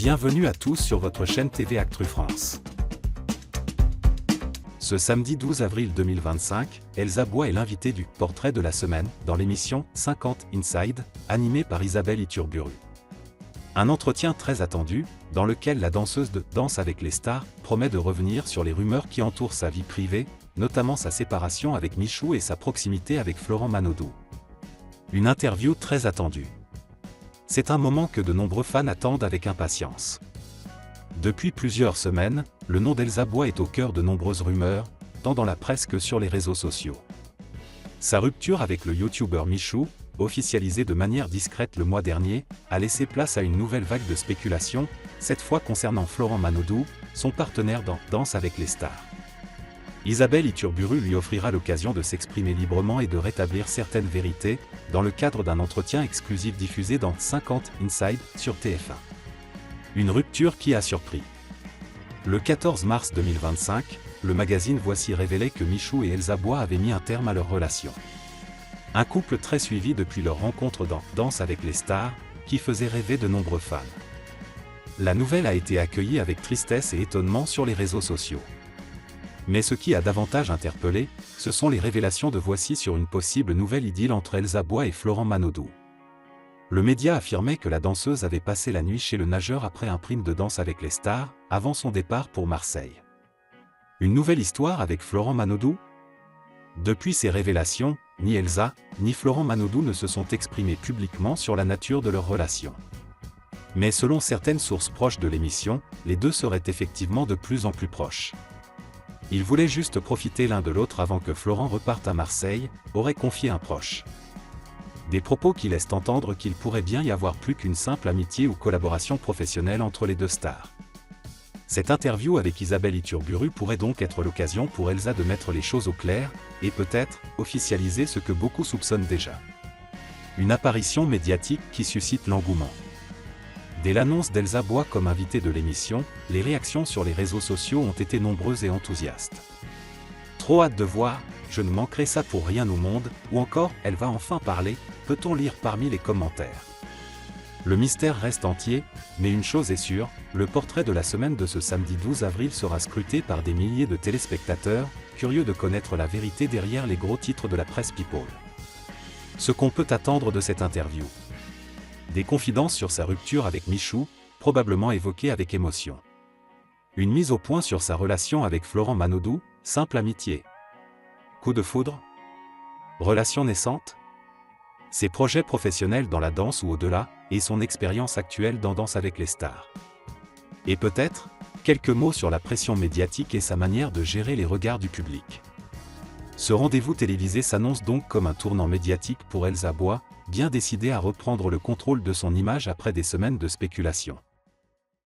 Bienvenue à tous sur votre chaîne TV Actu France. Ce samedi 12 avril 2025, Elsa Bois est l'invitée du « Portrait de la semaine » dans l'émission 50 Inside, animée par Isabelle Iturburu. Un entretien très attendu, dans lequel la danseuse de Danse avec les stars promet de revenir sur les rumeurs qui entourent sa vie privée, notamment sa séparation avec Michou et sa proximité avec Florent Manodou. Une interview très attendue. C'est un moment que de nombreux fans attendent avec impatience. Depuis plusieurs semaines, le nom d'Elsa Bois est au cœur de nombreuses rumeurs, tant dans la presse que sur les réseaux sociaux. Sa rupture avec le youtubeur Michou, officialisée de manière discrète le mois dernier, a laissé place à une nouvelle vague de spéculations, cette fois concernant Florent Manodou, son partenaire dans Danse avec les stars. Isabelle Iturburu lui offrira l'occasion de s'exprimer librement et de rétablir certaines vérités, dans le cadre d'un entretien exclusif diffusé dans 50 Inside sur TF1. Une rupture qui a surpris. Le 14 mars 2025, le magazine Voici révélait que Michou et Elsa Bois avaient mis un terme à leur relation. Un couple très suivi depuis leur rencontre dans Danse avec les stars, qui faisait rêver de nombreux fans. La nouvelle a été accueillie avec tristesse et étonnement sur les réseaux sociaux. Mais ce qui a davantage interpellé, ce sont les révélations de Voici sur une possible nouvelle idylle entre Elsa Bois et Florent Manodou. Le média affirmait que la danseuse avait passé la nuit chez le nageur après un prime de Danse avec les stars, avant son départ pour Marseille. Une nouvelle histoire avec Florent Manodou ? Depuis ces révélations, ni Elsa, ni Florent Manodou ne se sont exprimés publiquement sur la nature de leur relation. Mais selon certaines sources proches de l'émission, les deux seraient effectivement de plus en plus proches. Ils voulaient juste profiter l'un de l'autre avant que Florent reparte à Marseille, aurait confié un proche. Des propos qui laissent entendre qu'il pourrait bien y avoir plus qu'une simple amitié ou collaboration professionnelle entre les deux stars. Cette interview avec Isabelle Iturburu pourrait donc être l'occasion pour Elsa de mettre les choses au clair, et peut-être, officialiser ce que beaucoup soupçonnent déjà. Une apparition médiatique qui suscite l'engouement. Dès l'annonce d'Elsa Bois comme invitée de l'émission, les réactions sur les réseaux sociaux ont été nombreuses et enthousiastes. Trop hâte de voir, je ne manquerai ça pour rien au monde, ou encore, elle va enfin parler, peut-on lire parmi les commentaires. Le mystère reste entier, mais une chose est sûre, le portrait de la semaine de ce samedi 12 avril sera scruté par des milliers de téléspectateurs, curieux de connaître la vérité derrière les gros titres de la presse people. Ce qu'on peut attendre de cette interview. Des confidences sur sa rupture avec Michou, probablement évoquées avec émotion. Une mise au point sur sa relation avec Florent Manodou, simple amitié. Coup de foudre ? Relation naissante ? Ses projets professionnels dans la danse ou au-delà, et son expérience actuelle dans Danse avec les stars. Et peut-être, quelques mots sur la pression médiatique et sa manière de gérer les regards du public. Ce rendez-vous télévisé s'annonce donc comme un tournant médiatique pour Elsa Bois, bien décidée à reprendre le contrôle de son image après des semaines de spéculation.